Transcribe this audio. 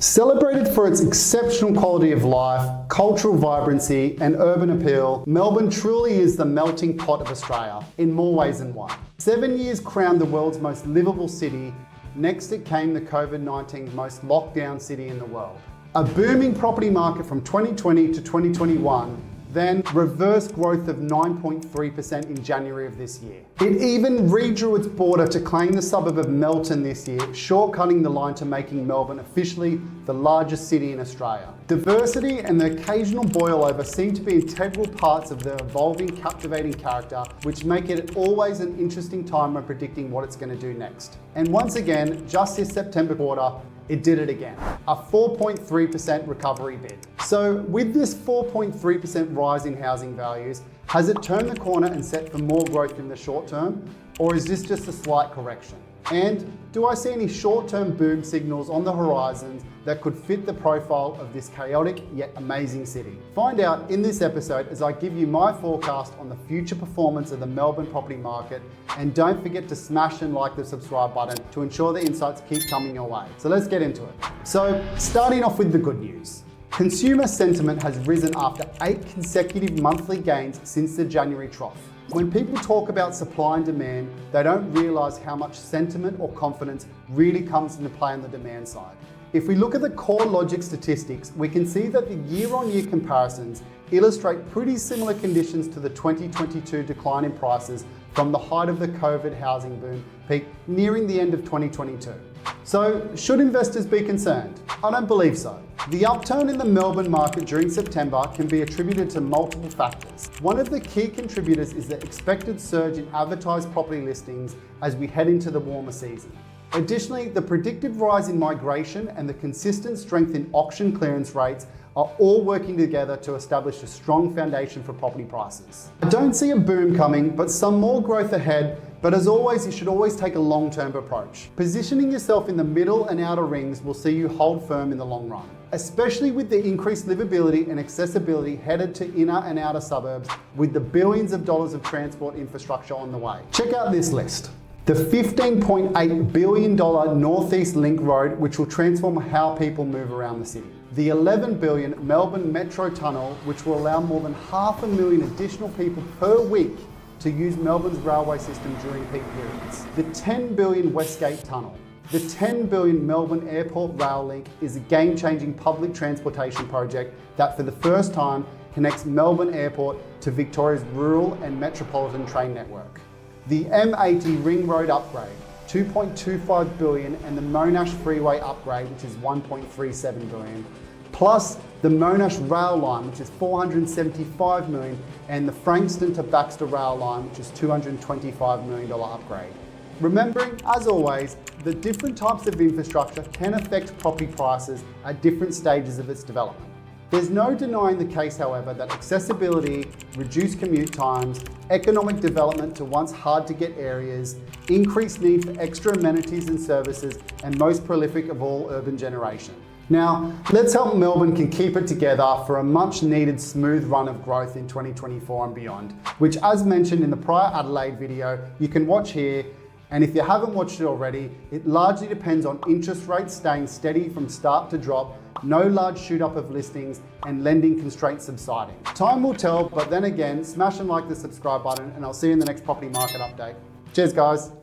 Celebrated for its exceptional quality of life, cultural vibrancy, and urban appeal, Melbourne truly is the melting pot of Australia in more ways than one. 7 years crowned the world's most livable city. Next it came the COVID-19 most locked down city in the world. A booming property market from 2020 to 2021, then reverse growth of 9.3% in January of this year. It even redrew its border to claim the suburb of Melton this year, shortcutting the line to making Melbourne officially the largest city in Australia. Diversity and the occasional boil over seem to be integral parts of the evolving, captivating character, which make it always an interesting time when predicting what it's going to do next. And once again, just this September quarter, it did it again, a 4.3% recovery bid. So with this 4.3% rise in housing values, has it turned the corner and set for more growth in the short term? Or is this just a slight correction? And do I see any short-term boom signals on the horizons that could fit the profile of this chaotic yet amazing city? Find out in this episode as I give you my forecast on the future performance of the Melbourne property market. And don't forget to smash and like the subscribe button to ensure the insights keep coming your way. So let's get into it. So starting off with the good news. Consumer sentiment has risen after 8 consecutive monthly gains since the January trough. When people talk about supply and demand, they don't realise how much sentiment or confidence really comes into play on the demand side. If we look at the core logic statistics, we can see that the year-on-year comparisons illustrate pretty similar conditions to the 2022 decline in prices from the height of the COVID housing boom peak nearing the end of 2022. So, should investors be concerned? I don't believe so. The upturn in the Melbourne market during September can be attributed to multiple factors. One of the key contributors is the expected surge in advertised property listings as we head into the warmer season. Additionally, the predicted rise in migration and the consistent strength in auction clearance rates are all working together to establish a strong foundation for property prices. I don't see a boom coming, but some more growth ahead. But as always, you should always take a long-term approach. Positioning yourself in the middle and outer rings will see you hold firm in the long run, especially with the increased livability and accessibility headed to inner and outer suburbs with the billions of dollars of transport infrastructure on the way. Check out this list. The $15.8 billion Northeast Link Road, which will transform how people move around the city. The $11 billion Melbourne Metro Tunnel, which will allow more than 500,000 additional people per week to use Melbourne's railway system during peak periods. The $10 billion Westgate Tunnel. The $10 billion Melbourne Airport Rail Link is a game-changing public transportation project that for the first time connects Melbourne Airport to Victoria's rural and metropolitan train network. The M80 Ring Road upgrade, $2.25 billion, and the Monash Freeway upgrade, which is $1.37 billion. Plus the Monash rail line, which is $475 million, and the Frankston to Baxter rail line, which is $225 million upgrade. Remembering, as always, that different types of infrastructure can affect property prices at different stages of its development. There's no denying the case, however, that accessibility, reduced commute times, economic development to once hard-to-get areas, increased need for extra amenities and services, and most prolific of all, urban generation. Now, let's hope Melbourne can keep it together for a much needed smooth run of growth in 2024 and beyond, which, as mentioned in the prior Adelaide video, you can watch here. And if you haven't watched it already, it largely depends on interest rates staying steady from start to drop, no large shoot up of listings, and lending constraints subsiding. Time will tell, but then again, smash and like the subscribe button, and I'll see you in the next property market update. Cheers, guys.